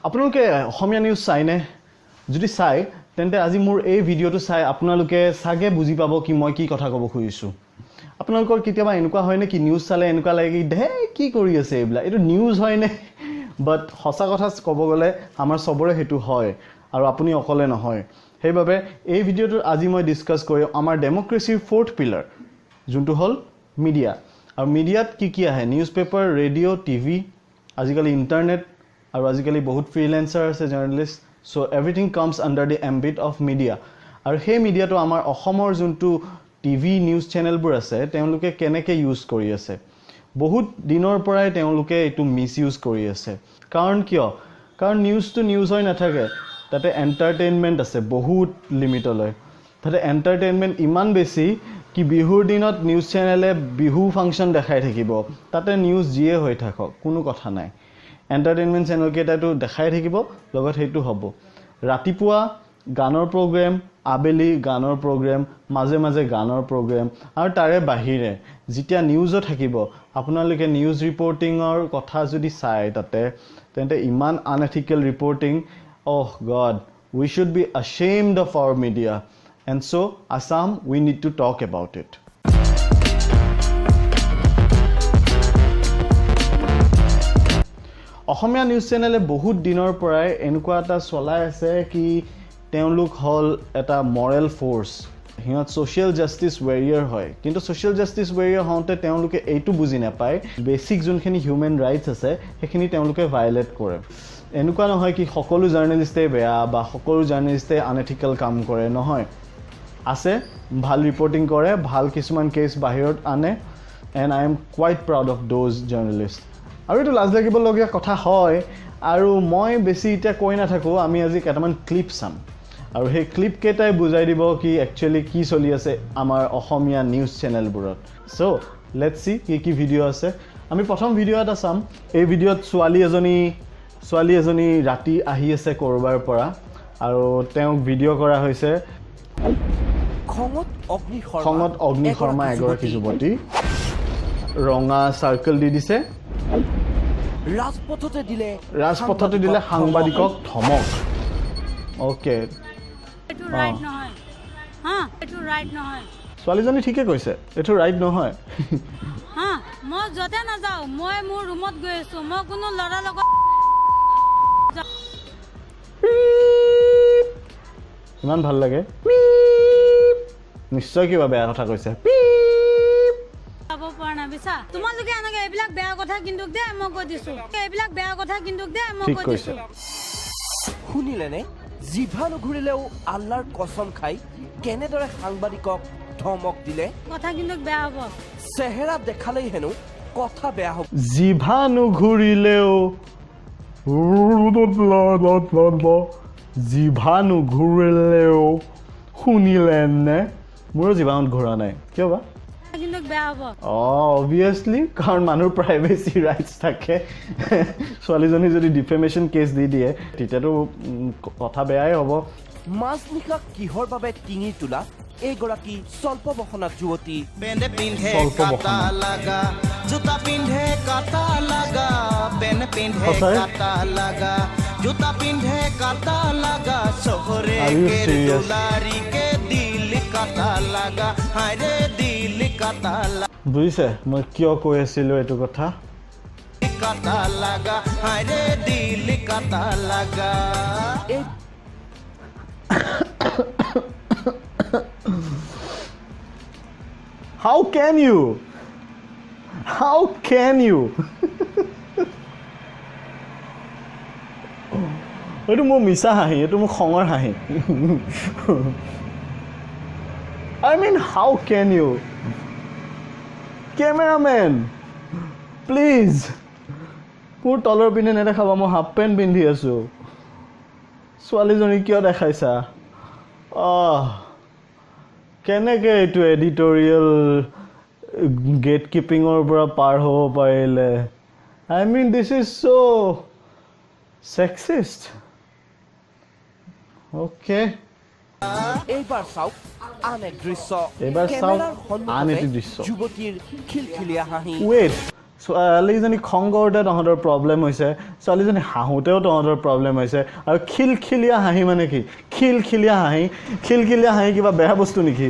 আপোনালোকে অসমীয়া নিউজ চাইনে যদি চাই তেন্তে আজি মোৰ এই ভিডিঅ'টো চাই আপোনালোকে সাগে বুজি পাব কি মই কি কথা ক'ব খুজিছো আপোনালোকৰ কেতিয়াবা এনেকুৱা হয় নে কি নিউজ চালে এনেকুৱা লাগে কি কি কৰি আছে এইবলা এটো নিউজ হয় নে বাট হসা কথা ক'ব গলে আমাৰ সবৰে হেতু হয় আৰু আপুনি অকলে নহয় সেইবাবে এই ভিডিঅ'টো আজি মই ডিসকাস কৰিম আমাৰ ডেমক্ৰেসিৰ ফোৰ্থ পিলাৰ যোনটো হল মিডিয়া আৰু মিডিয়াত কি আহে নিউজ পেপাৰ ৰেডিঅ' টিভি আজিকালি ইন্টাৰনেট আৰু আজিকালি বহুত ফ্ৰিল্যান্সাৰ আছে journalist so everything comes under the ambit of media আৰু সেই মিডিয়াটো আমাৰ অসমৰ যোনটো টিভি নিউজ চেনেলবোৰ আছে তেওঁলোকে কেনেকৈ ইউজ কৰি আছে বহুত দিনৰ পৰাই তেওঁলোকে এটো মিস ইউজ কৰি আছে কাৰণ কিয় কাৰণ নিউজটো নিউজ হৈ নাথাকে তাতে এন্টাৰটেইনমেন্ট আছে বহুত লিমিটলৈ তাতে এন্টাৰটেইনমেন্ট ইমান বেছি কি বিহুৰ দিনত নিউজ চেনেলে বিহু ফাংচন দেখাই থাকিব তাতে নিউজ জিয়ে হৈ থাকক কোনো কথা নাই এন্টাৰটেইনমেন্ট চেনেল কেটাটো দেখাই থাকিব লগত হেতু হ'ব ৰাতিপুৱা গানৰ প্ৰগ্ৰাম আবেলি গানৰ প্ৰগ্ৰাম মাজে মাজে গানৰ প্ৰগ্ৰাম আৰু তাৰে বাহিৰে যেতিয়া নিউজো থাকিব আপোনালোকে নিউজ ৰিপৰ্টিংৰ কথা যদি চাই তাতে তেন্তে ইমান আনএথিকেল reporting oh god we should be ashamed of our media and so Assam we need to talk about it Asomiya news চেনেলে বহুত দিনৰ পৰাই এনেকুৱা এটা চলাই আছে কি তেওঁলোক হল এটা মৰেল ফোৰ্স হিয়ত সোশ্যাল জাস্টিস ওয়াৰিয়ৰ হয় কিন্তু সোশ্যাল জাস্টিস ওয়াৰিয়ৰ হওঁতে তেওঁলোকে এইটো বুজি নাপায় বেসিক যোনখিনি হিউম্যান ৰাইটস আছে সেইখিনি তেওঁলোকে ভায়োলেট কৰে এনেকুৱা নহয় কি সকলো জাৰ্নালিষ্টে বেয়া বা সকলো জাৰ্নালিষ্টে আনএথিকেল কাম কৰে নহয় আছে ভাল ৰিপৰ্টিং কৰে ভাল কিছুমান কেছ বাহিৰত আনে and I am quite proud of those journalist আৰু এটো লাজ লাগিবলগীয়া কথা হয় আৰু মই বেছি এটা কৈ নাথাকো আমি আজি কেইটামান ক্লিপ চাম আৰু সেই ক্লিপ কেটাই বুজাই দিব কি একচুয়ালি কি চলি আছে আমাৰ অসমীয়া নিউজ চেনেলবোৰত সো লেটস সি কি ভিডিঅ' আছে আমি প্ৰথম ভিডিঅ' এটা চাম এই ভিডিঅ'ত ছোৱালী এজনী ৰাতি আহি আছে কৰবাৰ পৰা আৰু তেওঁক ভিডিঅ' কৰা হৈছে খঙত অগ্নি শৰ্মা এগৰাকী যুৱতী ৰঙা সাৰ্কেল দি দিছে ৰাজপথতে দিলে সাংবাদিকক ধমক ওকে এটো ৰাইট নহয় এটো ৰাইট নহয় ছোৱালীজনী ঠিকে কৈছে এটো ৰাইট নহয় মই যতে না যাও মই মোৰ ৰুমত গৈ আছো মই কোনো লৰা লগত ইমান ভাল লাগে নিশ্চয় কিবা বেয়া কথা কৈছে যাব পৰা না বিছা তোমালোকে এনেকে এইবিলাক বেয়া কথা কিন্তু দে মই কৈ দিছো এইবিলাক বেয়া কথা কিন্তু দে মই কৈ দিছো শুনিলেনে জিভানো ঘুৰিলেও আল্লাহৰ কসম খাই কেনেদৰে সাংবাদিকক ধমক দিলে কথা কিন্তু বেয়া হ'ব চেহেৰা দেখালেই হেনো কথা বেয়া হ'ব জিভানো ঘুৰিলেও জিভানো ঘুৰিলেও শুনিলেনে মোৰ জিভানত ঘূৰা নাই কিয় বা কিন্তু বেয়া হ'ব obviously কাৰণ মানুহৰ প্ৰাইভেচি ৰাইটস থাকে ছোৱালীজনী যদি ডিফেমেশন কেছ দি দিয়ে তেতিয়াতো কথা বেয়াই হ'ব মাজনিশা কিহৰ বাবে টিঙি তোলা এইগৰাকী স্বল্প বসনা যুৱতী বেনে পিন্ধে কাটা লাগা জুতা পিন্ধে কাটা লাগা বেনে পিন্ধে কাটা লাগা জুতা পিন্ধে কাটা লাগা শহরে কে দুলারি কে দিল কাটা লাগা হায়রে দিল কাটা লাগা বুজিছে মই কিয় কৈ আছিলো এটো কথা কাটা লাগা হায়রে দিল কাটা লাগা How can you? এইটো মোৰ মিছা হাঁহি এইটো মোৰ খঙৰ হাঁহি I mean how can you? Cameraman please মোৰ তলৰ পিনে নেদেখাবা মই হাফ পেন্ট পিন্ধি আছো ছোৱালীজনী কিয় দেখাইছা কেনেকে এইটো এডিটৰিয়েল গেট কিপিঙৰ পৰা পাৰ হ'ব পাৰিলে I mean this is so sexist okay এইবাৰ চাওক আন এক দৃশ্য যুৱতীৰ খিলখিলীয়া হাঁহি wait ছোৱালীজনী খং কৰোঁতে তহঁতৰ প্ৰব্লেম হৈছে ছোৱালীজনী হাঁহোতেও তহঁতৰ প্ৰব্লেম হৈছে আৰু খিলখিলীয়া হাঁহি মানে কি খিলখিলীয়া হাঁহি কিবা বেয়া বস্তু নেকি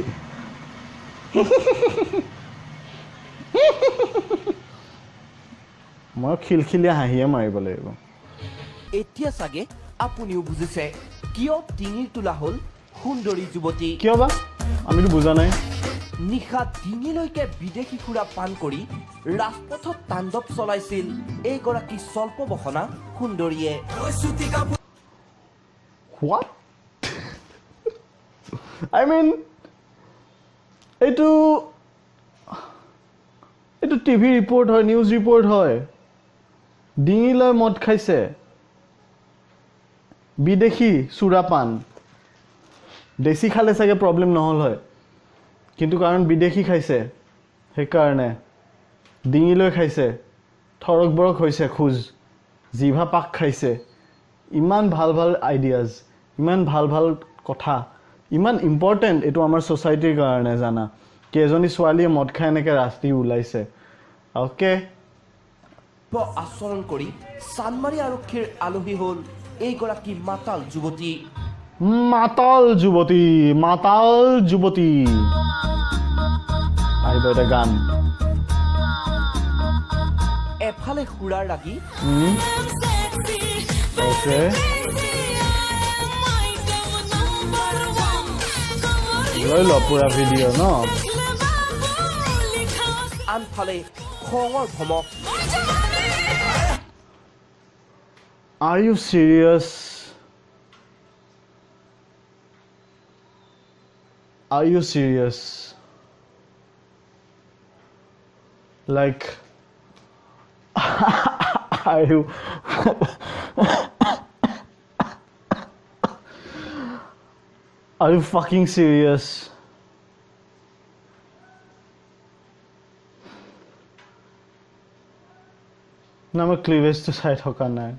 মই খিলখিলীয়া হাঁহিয়ে মাৰিব লাগিব এতিয়া চাগে আপুনিও বুজিছে কিয় ডিঙিৰ তোলা হ'ল সুন্দৰী যুৱতী কিয় বা আমিতো বুজা নাই নিশা ডিঙিলৈকে বিদেশী সুৰা পান কৰি ৰাজপথত তাণ্ডৱ চলাইছিল এইগৰাকী স্বল্পবসনা সুন্দৰীয়ে What? I mean, এইটো টিভি ৰিপৰ্ট হয় নিউজ ৰিপৰ্ট হয় ডিঙিলৈ মদ খাইছে বিদেশী চুৰাপান দেশী খালে চাগে প্ৰব্লেম নহ'ল হয় কিন্তু কাৰণ বিদেশী খাইছে সেইকাৰণে ডিঙিলৈ খাইছে থৰক বৰক হৈছে খোজ জিভা পাক খাইছে ইমান ভাল আইডিয়াজ ইমান ভাল কথা ইমান ইম্পৰ্টেণ্ট এইটো আমাৰ ছ'চাইটিৰ কাৰণে জানা কি এজনী ছোৱালীয়ে মদ খাই এনেকৈ ৰাস্তি ওলাইছে অ'কে আচৰণ কৰি চানমাৰী আৰক্ষীৰ আলহী হ'ল এইগৰাকী মাতাল যুৱতী আহিব এটা গান এফালে সুৰাৰ লাগি অ'কে লৈ ল পুৰা ভিডিঅ' ন আনফালে খঙৰ ভমক Are you serious? Are you serious? Like, are you? Are you fucking serious? না মই ক্লিভেজটো চাই থকা নাই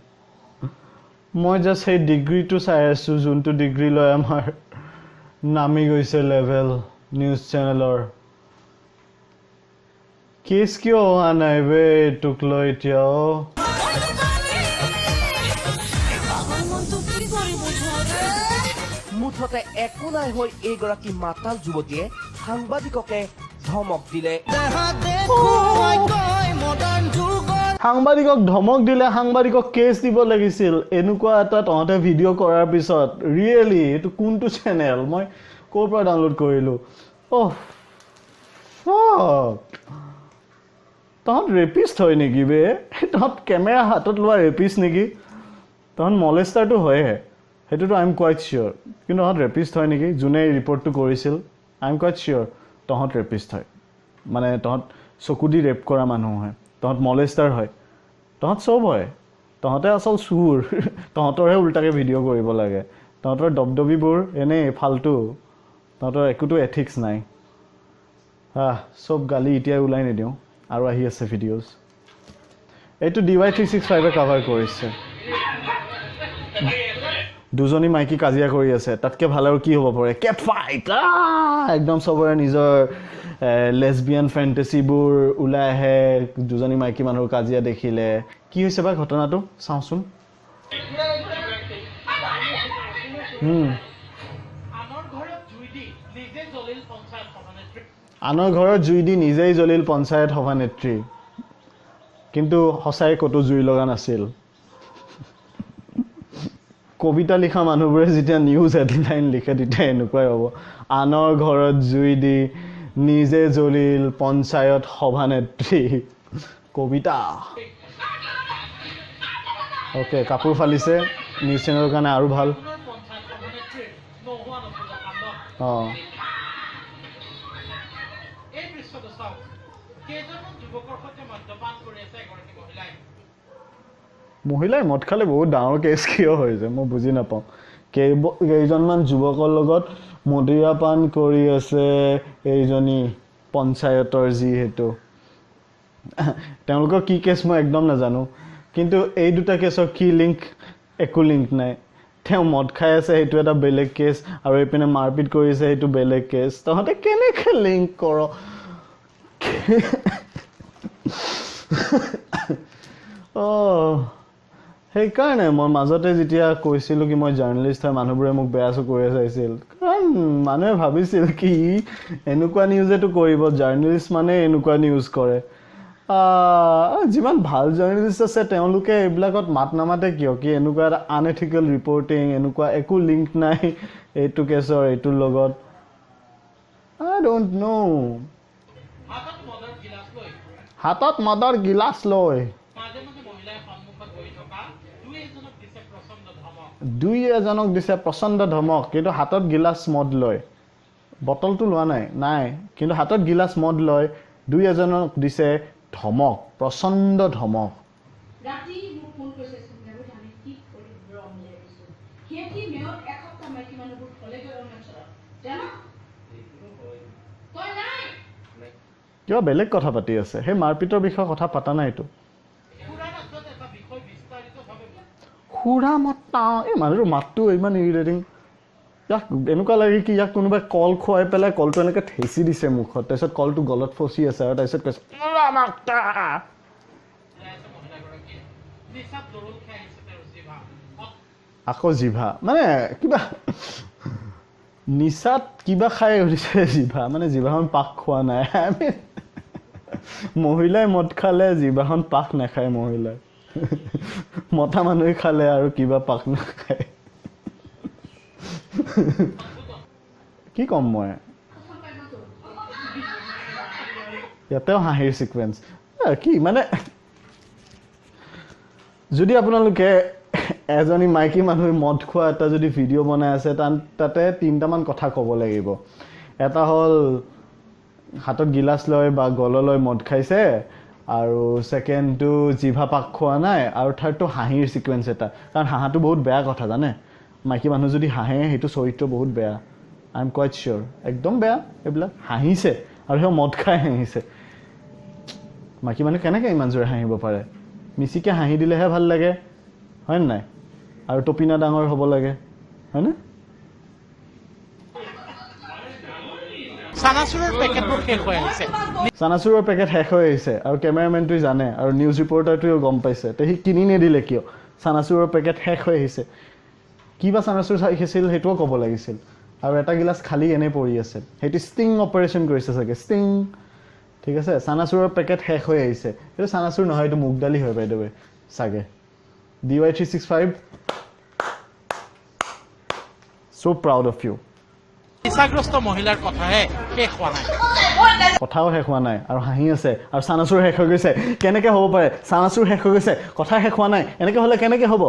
মই জাষ্ট সেই ডিগ্ৰীটো চাই আছোঁ যোনটো ডিগ্ৰী লৈ আমাৰ নামি গৈছে লেভেল নিউজ চেনেলৰ কেছ কিয় অহা নাই বে এইটোক লৈ এতিয়াও মুঠতে একো নাই হৈ এইগৰাকী মাতাল যুৱতীয়ে সাংবাদিককে ধমক দিলে সাংবাদিকক ধমক দিলে সাংবাদিকক কেছ দিব লাগিছিল এনেকুৱা এটা তহঁতে ভিডিঅ' কৰাৰ পিছত ৰিয়েলি এইটো কোনটো চেনেল মই ক'ৰ পৰা ডাউনলোড কৰিলোঁ তহঁত ৰেপিষ্ট হয় নেকি বে তহঁত কেমেৰা হাতত লোৱা ৰেপিষ্ট নেকি তহঁত মলেষ্টাৰটো হয়হে সেইটোতো আই এম কোৱাইট চিয়'ৰ কিন্তু তহঁত ৰেপিষ্ট হয় নেকি যোনে ৰিপৰ্টটো কৰিছিল আই এম কোৱাইট চিয়'ৰ তহঁত ৰেপিষ্ট হয় মানে তহঁত চকু দি ৰেপ কৰা মানুহ হয় তহঁত মলেষ্টাৰ হয় তহঁত চব হয় তহঁতে আচল চুৰ তহঁতৰহে উল্টাকৈ ভিডিঅ' কৰিব লাগে তহঁতৰ দবদবিবোৰ এনেই ফাল্টু তহঁতৰ একোতো এথিক্স নাই চব গালি এতিয়াই ওলাই নিদিওঁ আৰু আহি আছে ভিডিঅ'জ এইটো DY365 কাভাৰ কৰিছে দুজনী মাইকী কাজিয়া কৰি আছে তাতকৈ ভাল আৰু কি হ'ব পাৰে কেট ফাইট একদম চবৰে নিজৰ লেছবিয়ান ফেণ্টেচিবোৰ ওলাই আহে দুজনী মাইকী মানুহৰ কাজিয়া দেখিলে কি হৈছে বা ঘটনাটো চাওঁচোন আনৰ ঘৰত জুই দি নিজেই জ্বলিল পঞ্চায়ত সভানেত্ৰী কিন্তু সঁচাই ক'তো জুই লগা নাছিল কবিতা লিখা মানুহবোৰে যেতিয়া নিউজ হেডলাইন লিখে তেতিয়া এনেকুৱাই হ'ব আনৰ ঘৰত জুই দি নিজে জ্বলিল পঞ্চায়ত সভানেত্ৰী কবিতা অ'কে কাপোৰ ফালিছে নিউজ চেনেলৰ কাৰণে আৰু ভাল অঁ মহিলাই মদ খালে বহুত ডাঙৰ কেছ কিয় হৈছে মই বুজি নাপাওঁ কেইজনমান যুৱকৰ লগত মদিৰাপান কৰি আছে এইজনী পঞ্চায়তৰ যিহেতু তেওঁলোকৰ কি কেছ মই একদম নাজানো কিন্তু এই দুটা কেছৰ কি লিংক একো লিংক নাই তেওঁ মদ খাই আছে সেইটো এটা বেলেগ কেছ আৰু এইপিনে মাৰপিট কৰিছে সেইটো বেলেগ কেছ তহঁতে কেনেকৈ লিংক কৰ সেইকাৰণে মই মাজতে যেতিয়া কৈছিলোঁ কি মই জাৰ্নেলিষ্ট হয় মানুহবোৰে মোক বেয়া চকুৰে চাইছিল কাৰণ মানুহে ভাবিছিল কি এনেকুৱা নিউজেতো কৰিব জাৰ্নেলিষ্ট মানে এনেকুৱা নিউজ কৰে যিমান ভাল জাৰ্নেলিষ্ট আছে তেওঁলোকে এইবিলাকত মাত নামাতে কিয় কি এনেকুৱা এটা আনএথিকেল ৰিপৰ্টিং এনেকুৱা একো লিংক নাই এইটো কেছৰ এইটোৰ লগত আই ডোণ্ট ন' হাতত মদৰ গিলাচ লৈ দুই এজনক দিছে প্ৰচণ্ড ধমক কিন্তু হাতত গিলাচ মদ লয় বটলটো লোৱা নাই কিন্তু হাতত গিলাচ মদ লয় দুই এজনক দিছে ধমক প্ৰচণ্ড ধমক ৰাতি মোক ফোন কৰিছে চিন্তাবোৰ আমি কি কৰিম ৰং লাগিছো হেতি মেয়ত এসপ্তাহ মাইকী মানুহবোৰ কলেজৰ অঞ্চলত জানো কই নাই কিবা বেলেগ কথা পাতি আছে সেই মাৰপিটৰ বিষয়ে কথা পাতা নাইতো খুৰা মাতা এই মানুহটোৰ মাতটো ইমান ইৰিটেটিং ইয়াক এনেকুৱা লাগে কি ইয়াক কোনোবাই কল খুৱাই পেলাই কলটো এনেকৈ ঠেচি দিছে মুখত তাৰপিছত কলটো গলত ফচি আছে আৰু তাৰপিছত কৈছে আকৌ জিভা মানে কিবা নিচাত কিবা খাই উঠিছে জিভা মানে জিভাখন পাক খোৱা নাই মহিলাই মদ খালে জিভাখন পাক নাখায় মহিলাই মতা মানুহে খালে আৰু কিবা পাক নাখায় কি কম মই ইয়াতেও হাঁহিৰ সিকুৱেন্স কি মানে যদি আপোনালোকে এজনী মাইকী মানুহে মদ খোৱা এটা যদি ভিডিঅ' বনাই আছে তাতে 3টামান কথা ক'ব লাগিব এটা হ'ল হাতত গিলাচ লৈ বা গললৈ মদ খাইছে আৰু সেকেন্ডটো জিভা পাক খোৱা নাই আৰু থাৰ্ডটো হাঁহিৰ সিকুৱেন্স এটা কাৰণ হাঁহাটো বহুত বেয়া কথা জানে মাইকী মানুহ যদি হাঁহে সেইটো চৰিত্ৰ বহুত বেয়া আই এম কোৱাইট চিয়'ৰ একদম বেয়া এইবিলাক হাঁহিছে আৰু সেই মদ খাই হাঁহিছে মাইকী মানুহ কেনেকৈ ইমান জোৰে হাঁহিব পাৰে মিচিকে হাঁহি দিলেহে ভাল লাগে হয়নে নাই আৰু টপিনা ডাঙৰ হ'ব লাগে হয়নে চানাচুৰৰ পেকেটবোৰ শেষ হৈ আহিছে চানাচুৰৰ পেকেট শেষ হৈ আহিছে আৰু কেমেৰামেনটোৱে জানে আৰু নিউজ ৰিপৰ্টাৰটোৱেও গম পাইছে তে সি কিনি নিদিলে কিয় চানাচুৰৰ পেকেট শেষ হৈ আহিছে কিবা চানাচুৰ খাইছিল সেইটোও ক'ব লাগিছিল আৰু এটা গিলাচ খালী এনেই পৰি আছে সেইটো ষ্টিং অপাৰেশ্যন কৰিছে চাগে ষ্টিং ঠিক আছে চানাচুৰৰ পেকেট শেষ হৈ আহিছে এইটো চানাচুৰ নহয় এইটো মুগ দালি হয় বাইদেৱে চাগে DY365 so proud of you নিচাগ্ৰস্ত মহিলাৰ কথাহে শেষ হোৱা নাই কথাও শেষ হোৱা নাই আৰু হাঁহি আছে আৰু চানাচুৰ শেষ হৈ গৈছে কেনেকৈ হ'ব পাৰে চানাচুৰ শেষ হৈ গৈছে কথা শেষ হোৱা নাই এনেকৈ হ'লে কেনেকৈ হ'ব